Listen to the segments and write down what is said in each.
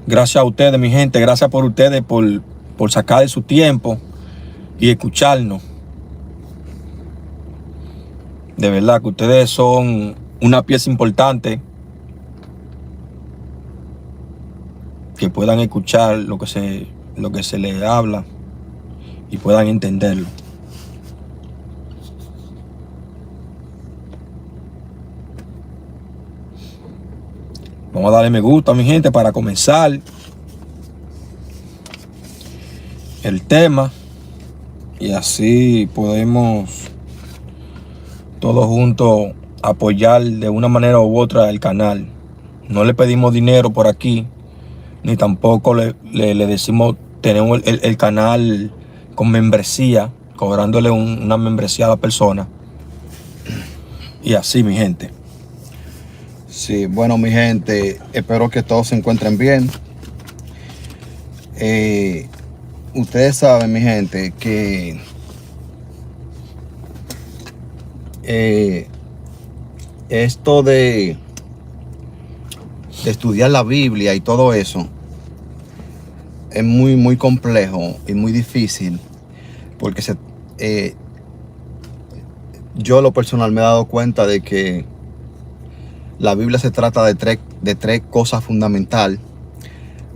Gracias a ustedes, mi gente. Gracias por ustedes, por sacar de su tiempo y escucharnos. De verdad que ustedes son una pieza importante que puedan escuchar lo que se les habla y puedan entenderlo. Vamos a darle me gusta, mi gente, para comenzar el tema y así podemos todos juntos apoyar de una manera u otra el canal. No le pedimos dinero por aquí, ni tampoco le decimos, tenemos el canal con membresía, cobrándole una membresía a la persona. Y así, mi gente. Sí, bueno, mi gente, espero que todos se encuentren bien. Ustedes saben, mi gente, que esto de estudiar la Biblia y todo eso es muy complejo y muy difícil, porque yo lo personal me he dado cuenta de que la Biblia se trata de tres cosas fundamentales,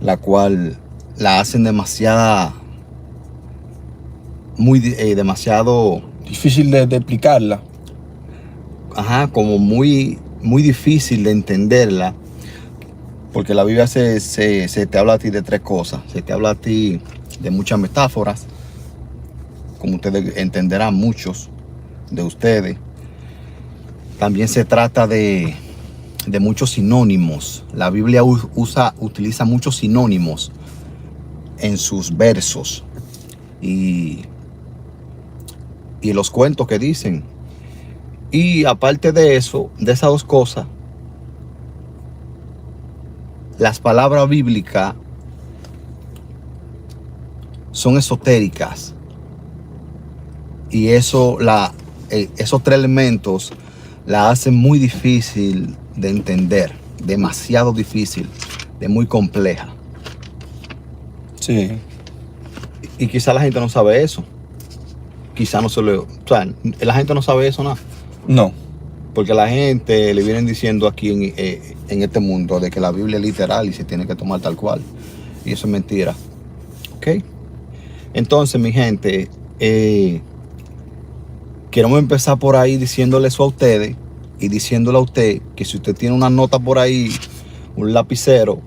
la cual la hacen demasiado Difícil de explicarla. Como muy difícil de entenderla, porque la Biblia se te habla a ti de tres cosas. Se te habla a ti de muchas metáforas, como ustedes entenderán, muchos de ustedes. También se trata de muchos sinónimos. La Biblia utiliza muchos sinónimos en sus versos y los cuentos que dicen. Y aparte de eso, de esas dos cosas, las palabras bíblicas son esotéricas. Y esos tres elementos la hacen muy difícil de entender, demasiado difícil, de muy compleja. Sí. Y quizá la gente no sabe eso. Quizá no se lo... O sea, la gente no sabe eso, ¿no? No. Porque la gente le vienen diciendo aquí en este mundo de que la Biblia es literal y se tiene que tomar tal cual. Y eso es mentira. ¿Ok? Entonces, mi gente, queremos empezar por ahí diciéndole eso a ustedes y diciéndole a usted que si usted tiene una nota por ahí, un lapicero,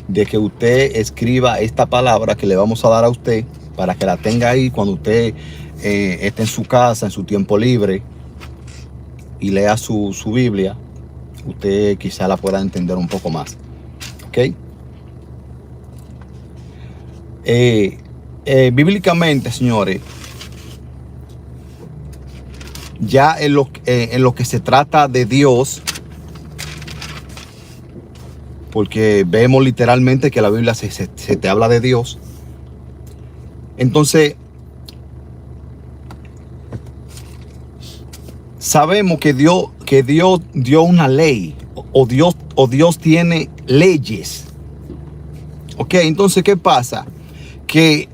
de que usted escriba esta palabra que le vamos a dar a usted para que la tenga ahí cuando usted esté en su casa, en su tiempo libre y lea su Biblia, usted quizá la pueda entender un poco más. ¿Ok? Bíblicamente, señores, ya en lo que se trata de Dios, porque vemos literalmente que la Biblia se te habla de Dios. Entonces, sabemos que Dios dio una ley, o Dios tiene leyes. Ok, entonces, ¿qué pasa? Que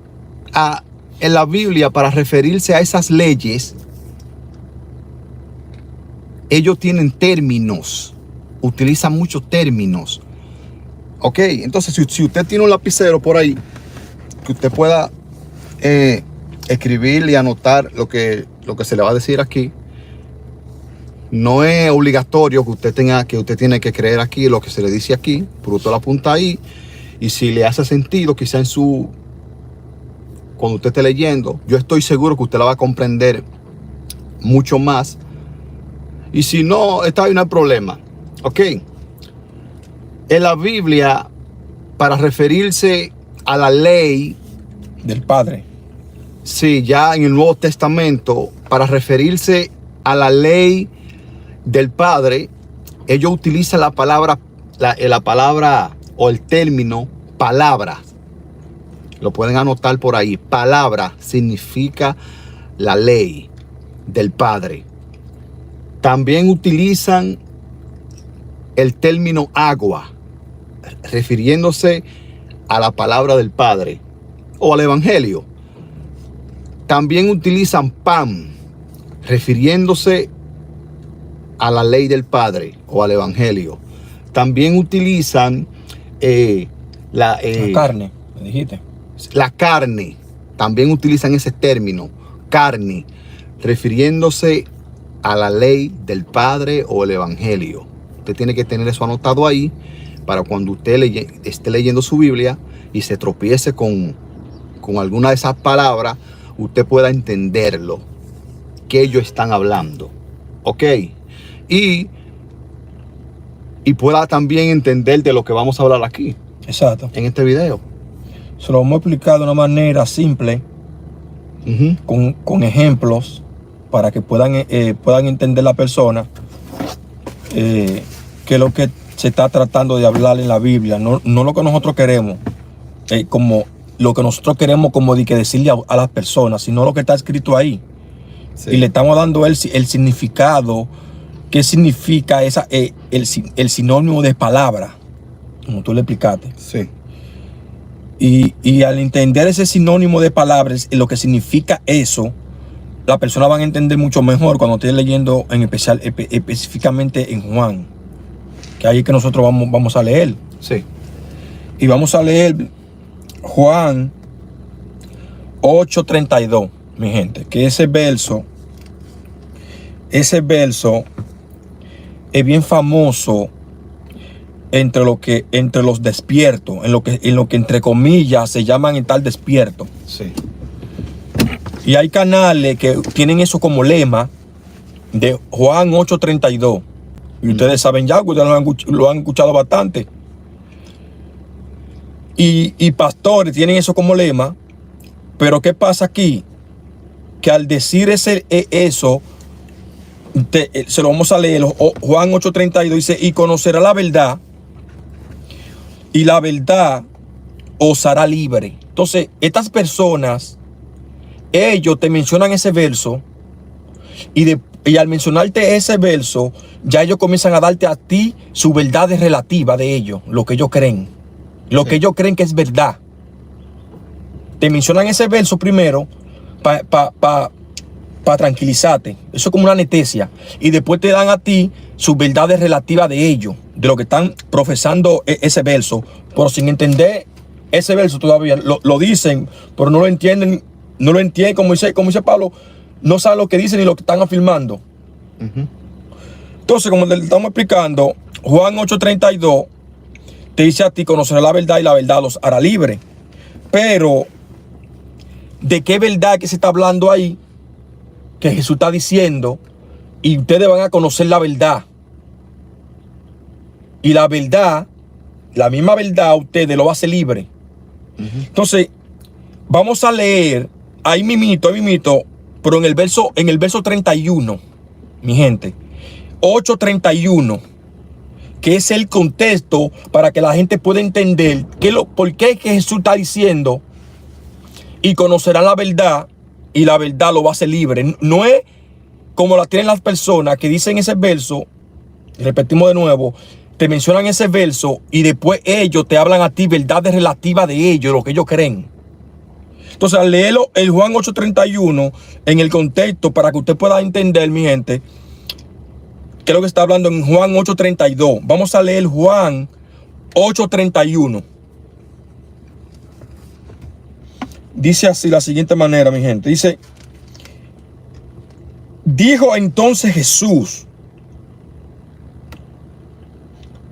en la Biblia, para referirse a esas leyes, ellos tienen términos, utilizan muchos términos. Ok, entonces si usted tiene un lapicero por ahí, que usted pueda escribir y anotar lo que se le va a decir aquí. No es obligatorio que usted tiene que creer aquí lo que se le dice aquí, pero usted lo apunta ahí. Y si le hace sentido, quizá cuando usted esté leyendo, yo estoy seguro que usted la va a comprender mucho más. Y si no, está ahí, no hay problema. Ok. En la Biblia, para referirse a la ley Del Padre. Sí, ya en el Nuevo Testamento, para referirse a la ley del Padre, ellos utilizan la palabra o el término palabra. Lo pueden anotar por ahí. Palabra significa la ley del Padre. También utilizan el término agua, refiriéndose a la palabra del Padre o al Evangelio. También utilizan pan, refiriéndose a la ley del Padre o al Evangelio. También utilizan la carne, me dijiste. La carne, también utilizan ese término, carne, refiriéndose a la ley del Padre o el Evangelio. Usted tiene que tener eso anotado ahí para cuando usted esté leyendo su Biblia y se tropiece con alguna de esas palabras, usted pueda entenderlo, que ellos están hablando. ¿Ok? Y pueda también entender de lo que vamos a hablar aquí. Exacto. En este video. Se lo vamos a explicar de una manera simple, con ejemplos, para que puedan entender la persona que es lo que se está tratando de hablar en la Biblia. No lo que nosotros queremos, como lo que nosotros queremos como de que decirle a las personas, sino lo que está escrito ahí. Sí. Y le estamos dando el significado. ¿Qué significa el sinónimo de palabra? Como tú le explicaste. Sí. Y al entender ese sinónimo de palabras, lo que significa eso, la persona va a entender mucho mejor cuando esté leyendo específicamente en Juan. Que ahí es que nosotros vamos a leer. Sí. Y vamos a leer Juan 8:32, mi gente. Que ese verso es bien famoso entre los despiertos, en lo que entre comillas se llaman estar despierto. Sí. Y hay canales que tienen eso como lema de Juan 8:32. Y ustedes saben ya, ustedes lo han escuchado bastante. Y pastores tienen eso como lema. Pero ¿qué pasa aquí? Que al decir eso, se lo vamos a leer. Juan 8:32 dice: y conocerá la verdad, y la verdad os hará libre. Entonces, estas personas, ellos te mencionan ese verso, y al mencionarte ese verso, ya ellos comienzan a darte a ti su verdad relativa de ellos, lo que ellos creen. Lo que ellos creen que es verdad. Te mencionan ese verso primero para tranquilizarte. Eso es como una anestesia. Y después te dan a ti sus verdades relativas de ellos, de lo que están profesando ese verso, pero sin entender ese verso todavía. Lo dicen, pero no lo entienden. No lo entienden, como dice Pablo, no saben lo que dicen ni lo que están afirmando. Entonces, como le estamos explicando, Juan 8:32 te dice a ti: conocerá la verdad y la verdad los hará libre. Pero, ¿de qué verdad que se está hablando ahí? Que Jesús está diciendo, y ustedes van a conocer la verdad. Y la verdad, la misma verdad, a ustedes lo hace libre. Entonces, vamos a leer ahí mimito, pero en el verso 31, mi gente, 8:31, que es el contexto para que la gente pueda entender por qué es que Jesús está diciendo: y conocerán la verdad, y la verdad lo va a hacer libre. No es como la tienen las personas que dicen ese verso, repetimos de nuevo, te mencionan ese verso y después ellos te hablan a ti verdades relativas de ellos, lo que ellos creen. Entonces, al leerlo el Juan 8:31 en el contexto, para que usted pueda entender, mi gente, qué es lo que está hablando en Juan 8:32. Vamos a leer Juan 8:31. Dice así, la siguiente manera, mi gente. Dice: dijo entonces Jesús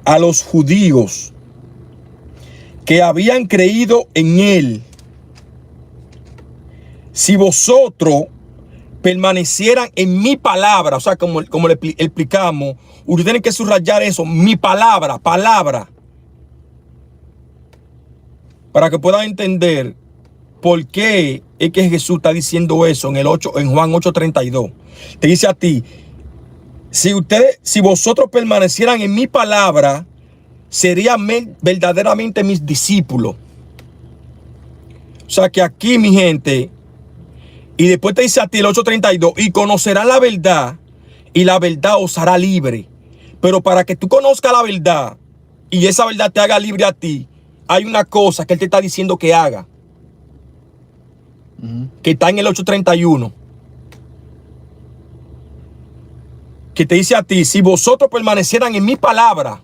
a los judíos que habían creído en él: si vosotros permanecieran en mi palabra, o sea, como le explicamos, ustedes tienen que subrayar eso, mi palabra, para que puedan entender por qué es que Jesús está diciendo eso en Juan 8:32. Te dice a ti: si vosotros permanecieran en mi palabra, serían verdaderamente mis discípulos. O sea que aquí, mi gente, y después te dice a ti el 8:32: y conocerán la verdad, y la verdad os hará libre. Pero para que tú conozcas la verdad y esa verdad te haga libre a ti, hay una cosa que Él te está diciendo que haga, que está en el 8:31, que te dice a ti: si vosotros permanecieran en mi palabra,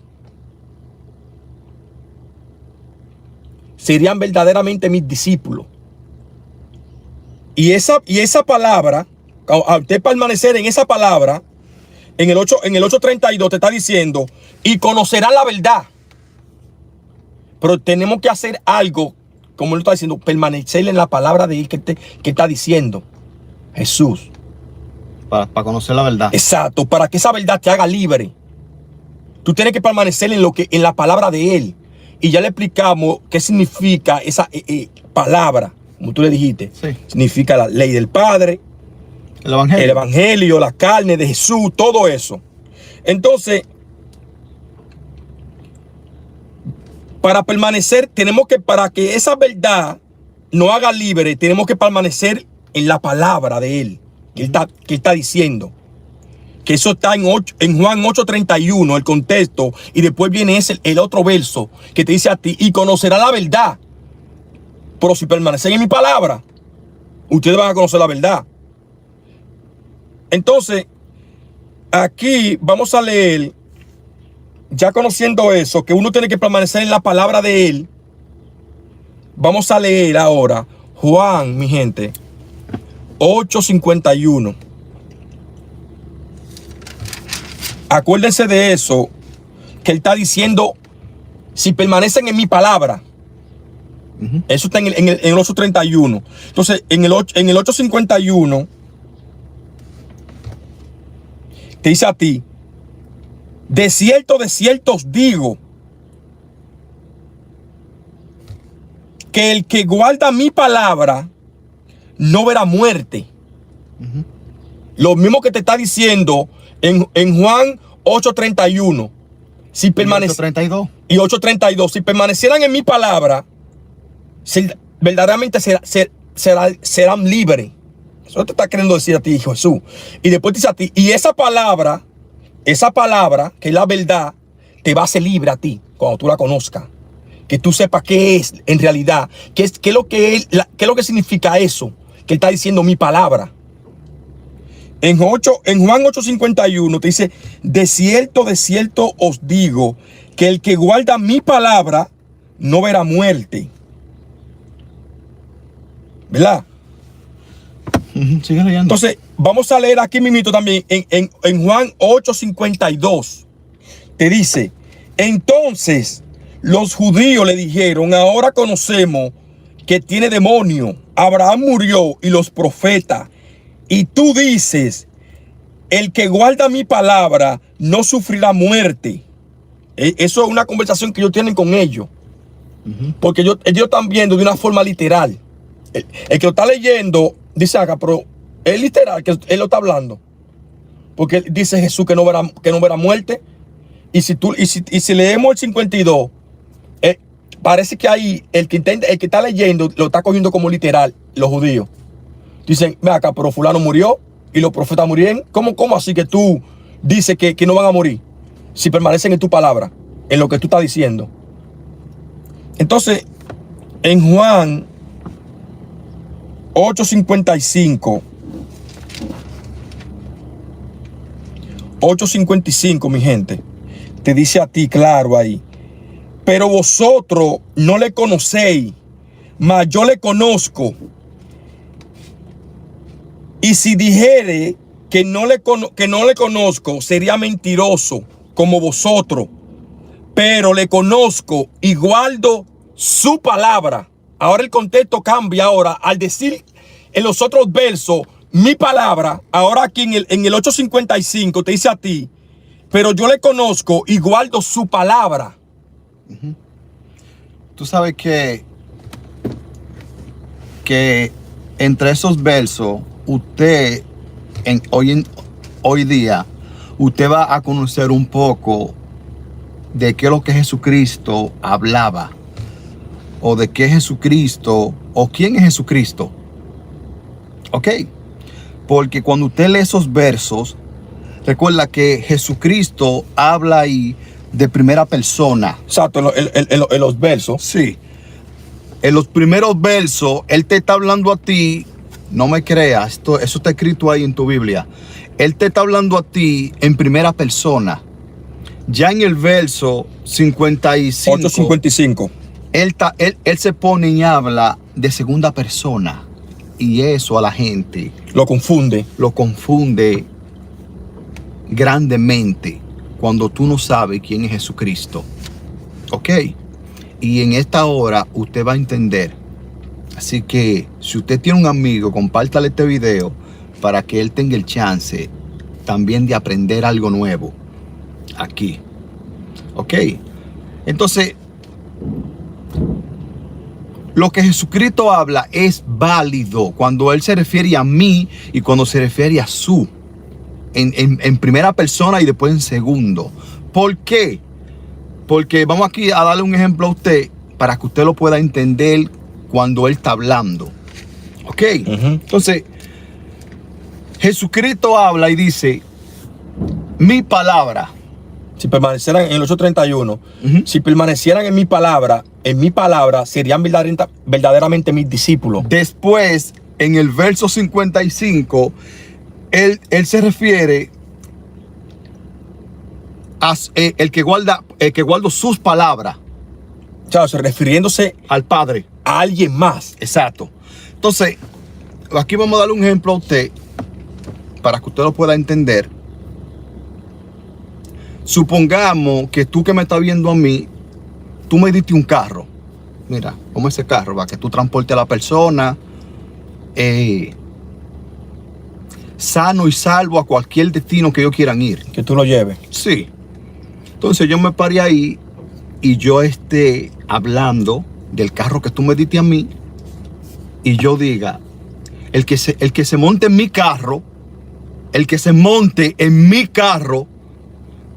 serían verdaderamente mis discípulos. Y esa palabra, a usted permanecer en esa palabra, en el 8:32 te está diciendo: y conocerán la verdad. Pero tenemos que hacer algo, como él está diciendo, permanecer en la palabra de él que está diciendo Jesús. Para conocer la verdad. Exacto, para que esa verdad te haga libre. Tú tienes que permanecer en la palabra de él. Y ya le explicamos qué significa esa palabra, como tú le dijiste. Sí. Significa la ley del Padre, El evangelio, la carne de Jesús, todo eso. Entonces, para permanecer, para que esa verdad nos haga libre, tenemos que permanecer en la palabra de él, que está diciendo. Que eso está en Juan 8:31, el contexto. Y después viene el otro verso que te dice a ti: y conocerá la verdad. Pero si permanecen en mi palabra, ustedes van a conocer la verdad. Entonces, aquí vamos a leer, ya conociendo eso, que uno tiene que permanecer en la palabra de él. Vamos a leer ahora Juan, mi gente, 8:51. Acuérdense de eso, que él está diciendo: si permanecen en mi palabra. Eso está en el 8:31. Entonces, en el 8:51 te dice a ti: de cierto os digo, que el que guarda mi palabra no verá muerte. Lo mismo que te está diciendo en Juan 8:31. Si y 8:32. Si permanecieran en mi palabra, verdaderamente serán libres. Eso te está queriendo decir a ti, Hijo Jesús. Y después dice a ti: y esa palabra, que es la verdad, te va a hacer libre a ti cuando tú la conozcas. Que tú sepas qué es en realidad, qué es lo que significa eso que él está diciendo, mi palabra. En Juan 8:51 te dice: de cierto os digo, que el que guarda mi palabra no verá muerte. ¿Verdad? Sigue leyendo. Entonces, vamos a leer aquí mismito también en Juan 8:52. Te dice: entonces los judíos le dijeron: ahora conocemos que tiene demonio. Abraham murió y los profetas. Y tú dices: el que guarda mi palabra no sufrirá muerte. Eso es una conversación que ellos tienen con ellos. Porque ellos están viendo de una forma literal. El que lo está leyendo dice acá, pero es literal que él lo está hablando. Porque dice Jesús que no verá muerte. Y si leemos el 52, parece que ahí el que está leyendo lo está cogiendo como literal, los judíos. Dicen: ve acá, pero fulano murió y los profetas murieron. ¿Cómo así que tú dices que no van a morir? Si permanecen en tu palabra, en lo que tú estás diciendo. Entonces, en Juan 8:55, 8:55, mi gente, te dice a ti claro ahí: pero vosotros no le conocéis, mas yo le conozco. Y si dijere que no le conozco, sería mentiroso como vosotros. Pero le conozco y guardo su palabra. Ahora el contexto cambia. Ahora, al decir en los otros versos mi palabra, ahora aquí en el 8:55 te dice a ti: pero yo le conozco y guardo su palabra. Tú sabes que entre esos versos, usted hoy día, usted va a conocer un poco de qué es lo que Jesucristo hablaba, o de qué Jesucristo, o quién es Jesucristo. ¿Ok? Porque cuando usted lee esos versos, recuerda que Jesucristo habla ahí de primera persona. Exacto, en los versos. Sí. En los primeros versos, Él te está hablando a ti. No me creas, eso está escrito ahí en tu Biblia. Él te está hablando a ti en primera persona. Ya en el verso 55, 8:55. Él se pone y habla de segunda persona. Y eso a la gente Lo confunde. lo confunde grandemente cuando tú no sabes quién es Jesucristo. ¿Ok? Y en esta hora usted va a entender. Así que si usted tiene un amigo, compártale este video para que él tenga el chance también de aprender algo nuevo aquí. ¿Ok? Entonces, lo que Jesucristo habla es válido cuando Él se refiere a mí y cuando se refiere a su. En primera persona y después en segundo. ¿Por qué? Porque vamos aquí a darle un ejemplo a usted para que usted lo pueda entender cuando Él está hablando. ¿Ok? Entonces, Jesucristo habla y dice, mi palabra. Si permanecieran en el 8:31, si permanecieran en mi palabra serían verdaderamente mis discípulos. Después, en el verso 55, él se refiere a el que guarda sus palabras. Claro, refiriéndose Al Padre. a alguien más. Exacto. Entonces, aquí vamos a darle un ejemplo a usted para que usted lo pueda entender. Supongamos que tú que me estás viendo a mí, tú me diste un carro. Mira, como ese carro, va, que tú transportes a la persona sano y salvo a cualquier destino que ellos quieran ir. Que tú lo lleves. Sí. Entonces yo me paré ahí y yo esté hablando del carro que tú me diste a mí y yo diga, el que se monte en mi carro,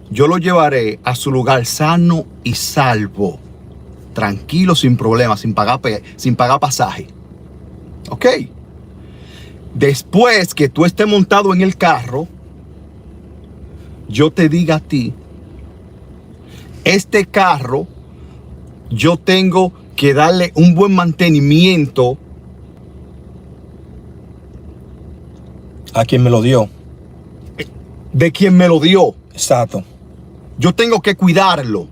yo lo llevaré a su lugar sano y salvo, tranquilo, sin problemas, sin pagar pasaje. ¿Ok? Después que tú estés montado en el carro, yo te diga a ti, este carro, yo tengo que darle un buen mantenimiento A quien me lo dio. de quien me lo dio. Exacto. Yo tengo que cuidarlo.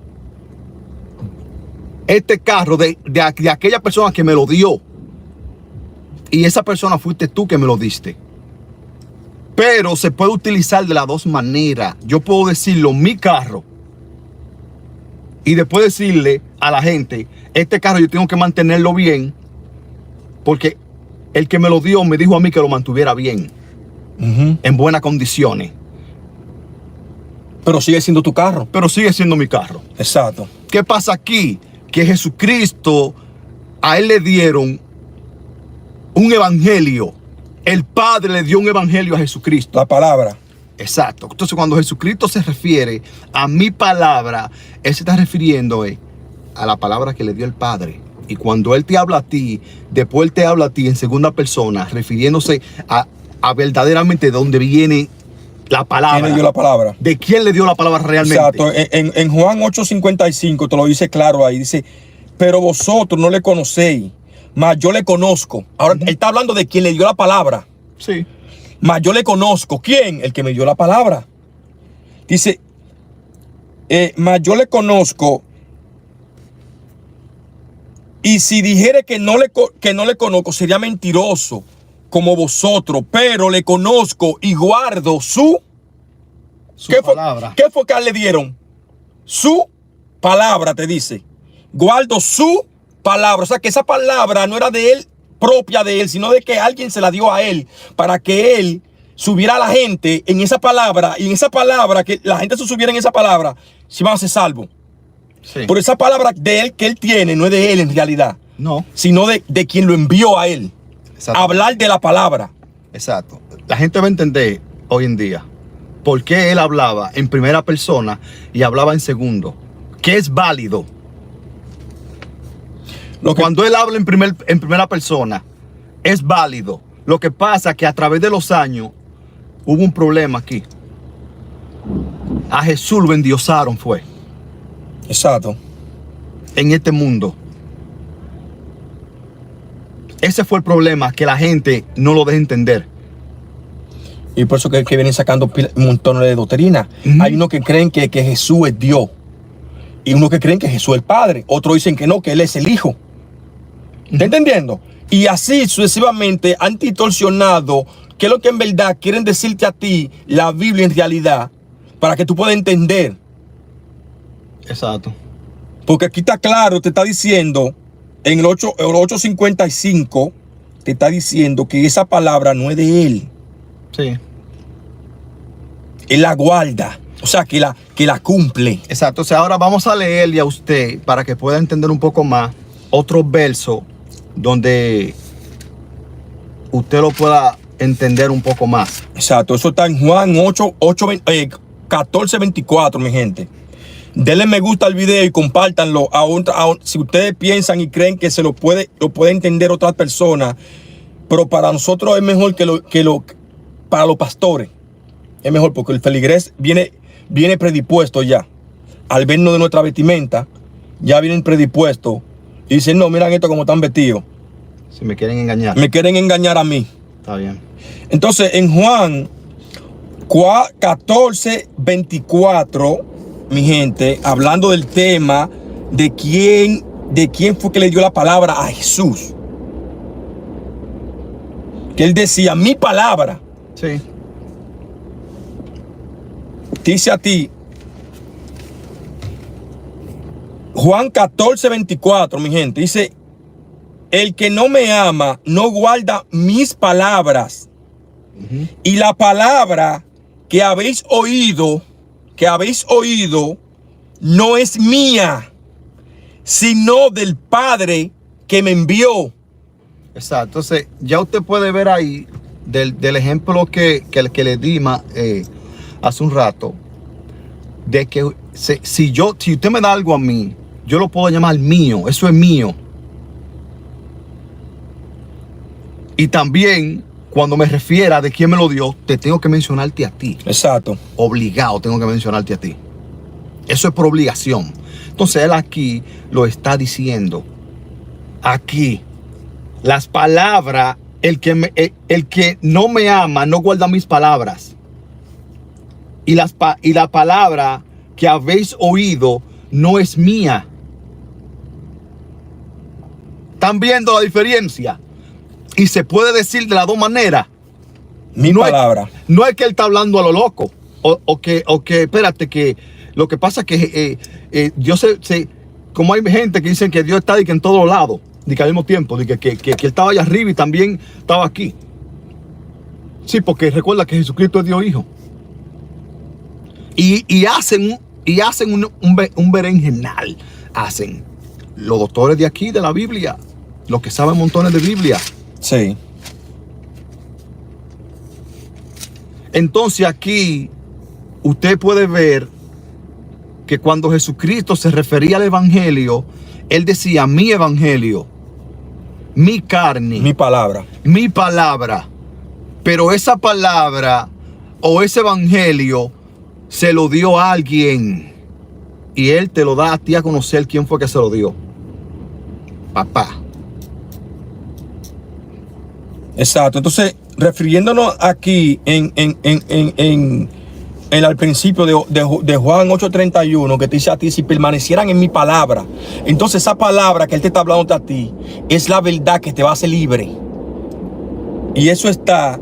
Este carro de aquella persona que me lo dio. Y esa persona fuiste tú que me lo diste. Pero se puede utilizar de las dos maneras. Yo puedo decirlo, mi carro. Y después decirle a la gente, este carro yo tengo que mantenerlo bien. Porque el que me lo dio me dijo a mí que lo mantuviera bien. En buenas condiciones. Pero sigue siendo tu carro. Pero sigue siendo mi carro. Exacto. ¿Qué pasa aquí? Que Jesucristo, a Él le dieron un evangelio. El Padre le dio un evangelio a Jesucristo. La palabra. Exacto. Entonces cuando Jesucristo se refiere a mi palabra, Él se está refiriendo a la palabra que le dio el Padre. Y cuando Él te habla a ti, después Él te habla a ti en segunda persona, refiriéndose a verdaderamente de dónde viene la palabra. ¿Quién le dio la palabra? ¿De quién le dio la palabra realmente? Exacto. En Juan 8:55 te lo dice claro ahí. Dice, pero vosotros no le conocéis, mas yo le conozco. Ahora, él está hablando de quien le dio la palabra. Sí. Mas yo le conozco. ¿Quién? El que me dio la palabra. Dice, mas yo le conozco. Y si dijere que no le conozco, sería mentiroso como vosotros. Pero le conozco y guardo su palabra. ¿Qué fue que a él le dieron? Su palabra, te dice. Guardo su palabra. O sea, que esa palabra no era de él, propia de él, sino de que alguien se la dio a él para que él subiera a la gente en esa palabra. Y en esa palabra, que la gente se subiera en esa palabra, si van a ser salvos. Sí. Por esa palabra de él que él tiene, no es de él en realidad. No. Sino de quien lo envió a él. Hablar de la palabra. Exacto. La gente va a entender hoy en día por qué él hablaba en primera persona y hablaba en segundo. Que es válido. Cuando él habla en primera persona, es válido. Lo que pasa es que a través de los años hubo un problema aquí. A Jesús lo endiosaron fue. Exacto. en este mundo. Ese fue el problema, que la gente no lo deja entender. Y por eso que vienen sacando un montón de doctrina. Hay unos que creen que Jesús es Dios. Y unos que creen que Jesús es el Padre. Otros dicen que no, que Él es el Hijo. ¿Está entendiendo? Y así sucesivamente han distorsionado qué es lo que en verdad quieren decirte a ti la Biblia en realidad, para que tú puedas entender. Exacto. Porque aquí está claro, te está diciendo, en el 8:55, te está diciendo que esa palabra no es de Él. Sí. Él la guarda, o sea, que la cumple. Exacto. O sea, ahora vamos a leerle a usted, para que pueda entender un poco más, otro verso donde usted lo pueda entender un poco más. Exacto, eso está en Juan 14:24, mi gente. Denle me gusta al video y compártanlo. Si ustedes piensan y creen que lo puede entender otras personas, pero para nosotros es mejor para los pastores. Es mejor porque el feligrés viene predispuesto ya. Al vernos de nuestra vestimenta, ya vienen predispuestos. Y dicen, no, miren esto como están vestidos. Si me quieren engañar. Me quieren engañar a mí. Está bien. Entonces, en Juan 14:24, mi gente, hablando del tema de quién fue que le dio la palabra a Jesús. Que él decía, mi palabra. Sí. Dice a ti, Juan 14:24, mi gente, dice, el que no me ama no guarda mis palabras. Y la palabra que habéis oído, no es mía, sino del Padre que me envió. Exacto. Entonces, ya usted puede ver ahí del ejemplo que le di hace un rato, de que si usted me da algo a mí, yo lo puedo llamar mío, eso es mío. Y también, cuando me refiera de quién me lo dio, te tengo que mencionarte a ti. Exacto. Obligado tengo que mencionarte a ti. Eso es por obligación. Entonces él aquí lo está diciendo. Aquí, las palabras, el que no me ama no guarda mis palabras. Y la palabra que habéis oído no es mía. ¿Están viendo la diferencia? Y se puede decir de las dos maneras. Mi palabra. No es que él está hablando a lo loco. O que espérate, que lo que pasa es que Dios como hay gente que dicen que Dios está en todos lados, de que al mismo tiempo, de que él estaba allá arriba y también estaba aquí. Sí, porque recuerda que Jesucristo es Dios Hijo. Y hacen un berenjenal. Hacen los doctores de aquí, de la Biblia, los que saben montones de Biblia. Sí. Entonces aquí usted puede ver que cuando Jesucristo se refería al evangelio, él decía mi evangelio, mi carne, Mi palabra. mi palabra. Pero esa palabra o ese evangelio se lo dio a alguien, y él te lo da a ti a conocer quién fue que se lo dio. Papá. Exacto. Entonces, refiriéndonos aquí al principio de Juan 8:31, que te dice a ti, si permanecieran en mi palabra. Entonces esa palabra que él te está hablando a ti es la verdad que te va a hacer libre. Y eso está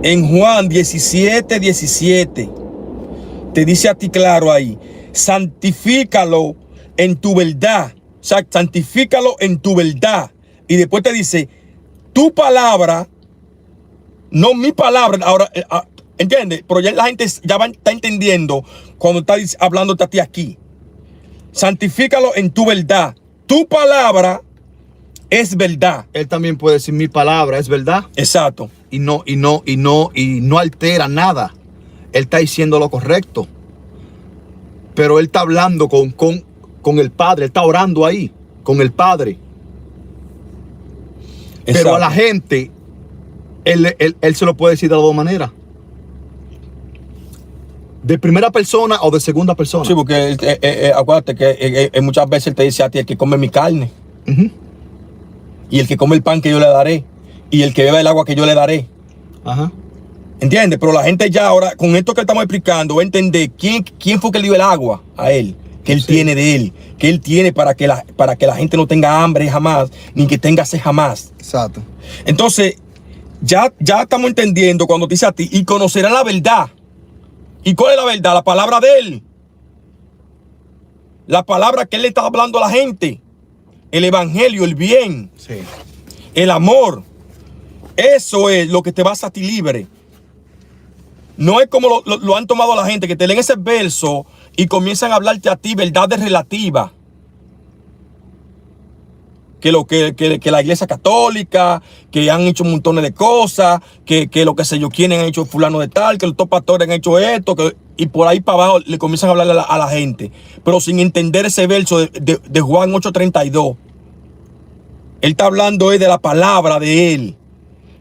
en Juan 17:17. Te dice a ti claro ahí, santifícalo en tu verdad. O sea, santifícalo en tu verdad. Y después te dice, tu palabra, no mi palabra. Ahora, ¿entiendes? Pero ya la gente está entendiendo cuando está hablándote a ti aquí. Santifícalo en tu verdad. Tu palabra es verdad. Él también puede decir mi palabra es verdad. Exacto. Y no altera nada. Él está diciendo lo correcto. Pero él está hablando con el Padre. Él está orando ahí con el Padre. Exacto. Pero a la gente, él se lo puede decir de las dos maneras. ¿De primera persona o de segunda persona? Sí, porque acuérdate que muchas veces él te dice a ti: el que come mi carne, Ujú. y el que come el pan que yo le daré, y el que beba el agua que yo le daré. Ajá. ¿Entiendes? Pero la gente ya ahora, con esto que estamos explicando, va a entender quién fue que le dio el agua a él, que él Sí. tiene de él, que él tiene para que la gente no tenga hambre jamás, ni que tenga sed jamás. Exacto. Entonces, ya estamos entendiendo cuando dice a ti: y conocerán la verdad. ¿Y cuál es la verdad? La palabra de él. La palabra que él le está hablando a la gente. El evangelio, el bien, Sí. el amor. Eso es lo que te va a hacer a ti libre. No es como lo han tomado la gente, que te leen ese verso y comienzan a hablarte a ti verdades relativas. Que la iglesia católica, que han hecho montones de cosas, que lo que sé yo, quiénes han hecho fulano de tal, que los dos pastores han hecho esto, y por ahí para abajo le comienzan a hablar a la gente, pero sin entender ese verso de Juan 8:32. Él está hablando de la palabra de él,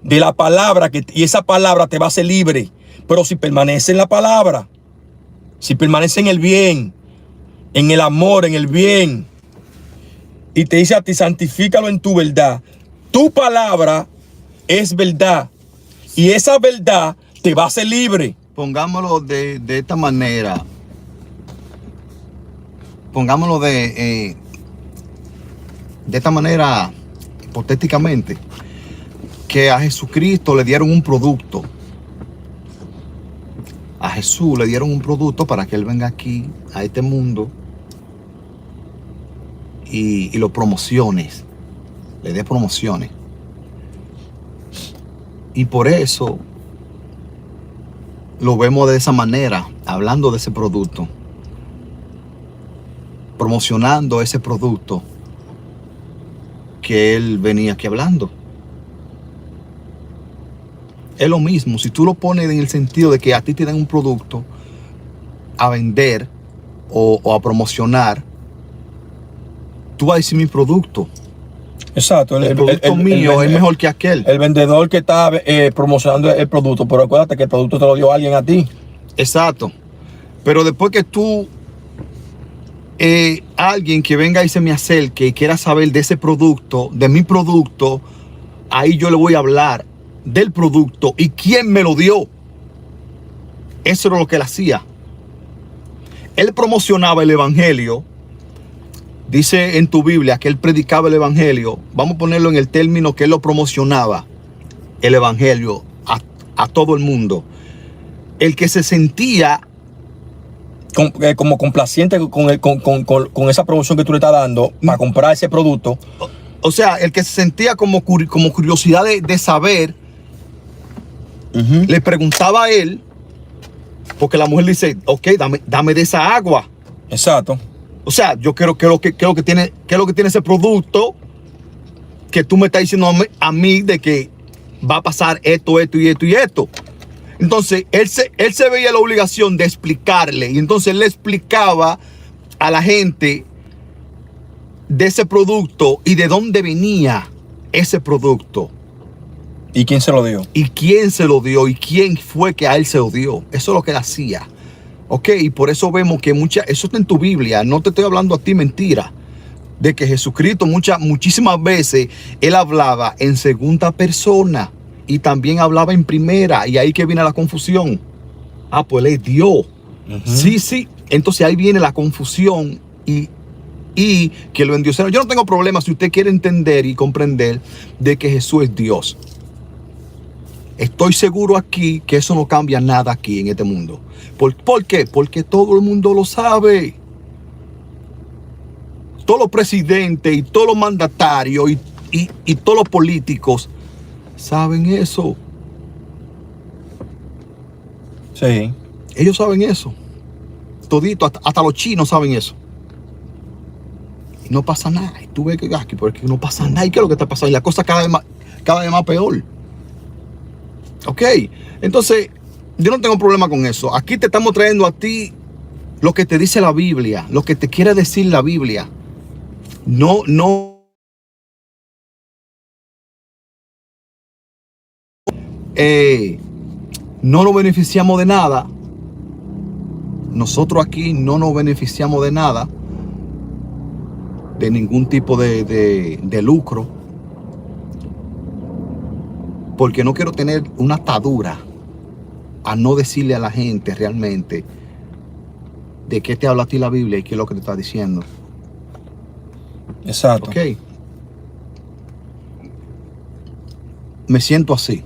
de la palabra, y esa palabra te va a hacer libre. Pero si permanece en la palabra, si permanece en el bien, en el amor, en el bien, y te dice a ti: santifícalo en tu verdad. Tu palabra es verdad, y esa verdad te va a hacer libre. Pongámoslo de esta manera. Pongámoslo de esta manera, hipotéticamente, que a Jesucristo le dieron un producto. A Jesús le dieron un producto para que Él venga aquí, a este mundo, y lo promociones. Le dé promociones. Y por eso lo vemos de esa manera, hablando de ese producto, promocionando ese producto que Él venía aquí hablando. Es lo mismo, si tú lo pones en el sentido de que a ti te dan un producto a vender o a promocionar, tú vas a decir: mi producto. Exacto. El producto mío es mejor que aquel. El vendedor que está promocionando el producto, pero acuérdate que el producto te lo dio alguien a ti. Exacto. Pero después que tú, alguien que venga y se me acerque y quiera saber de ese producto, de mi producto, ahí yo le voy a hablar del producto y quién me lo dio. Eso era lo que él hacía. Él promocionaba el evangelio. Dice en tu Biblia que él predicaba el evangelio. Vamos a ponerlo en el término que él lo promocionaba, el evangelio a todo el mundo. El que se sentía Como complaciente con esa promoción que tú le estás dando para comprar ese producto. o sea, el que se sentía como curiosidad de saber, le preguntaba a él, porque la mujer le dice: ok, dame de esa agua. Exacto. O sea, yo quiero qué es lo que tiene ese producto que tú me estás diciendo a mí de que va a pasar esto, esto y esto y esto. Entonces, él se veía la obligación de explicarle. Y entonces él le explicaba a la gente de ese producto y de dónde venía ese producto. ¿Y quién se lo dio? Y quién se lo dio y quién fue que a él se lo dio. Eso es lo que él hacía. Ok, y por eso vemos que eso está en tu Biblia. No te estoy hablando a ti mentira. De que Jesucristo muchísimas veces él hablaba en segunda persona y también hablaba en primera. Y ahí que viene la confusión. Ah, pues él es Dios. Sí. Entonces ahí viene la confusión y que lo endiosaron. Yo no tengo problema si usted quiere entender y comprender de que Jesús es Dios. Estoy seguro aquí que eso no cambia nada aquí en este mundo. ¿Por qué? Porque todo el mundo lo sabe. Todos los presidentes y todos los mandatarios y todos los políticos saben eso. Sí. Ellos saben eso. Todito, hasta los chinos saben eso. Y no pasa nada. Y tú ves que aquí porque no pasa nada. ¿Y qué es lo que está pasando? Y la cosa cada vez más peor. Ok, entonces yo no tengo problema con eso. Aquí te estamos trayendo a ti lo que te dice la Biblia, lo que te quiere decir la Biblia. No nos beneficiamos de nada nosotros aquí no nos beneficiamos de nada, de ningún tipo de lucro, porque no quiero tener una atadura a no decirle a la gente realmente de qué te habla a ti la Biblia y qué es lo que te está diciendo. Exacto. Ok. Me siento así,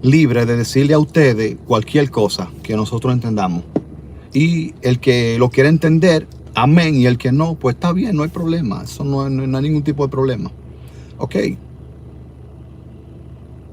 libre de decirle a ustedes cualquier cosa que nosotros entendamos. Y el que lo quiera entender, amén. Y el que no, pues está bien, no hay problema. Eso no hay ningún tipo de problema. Ok.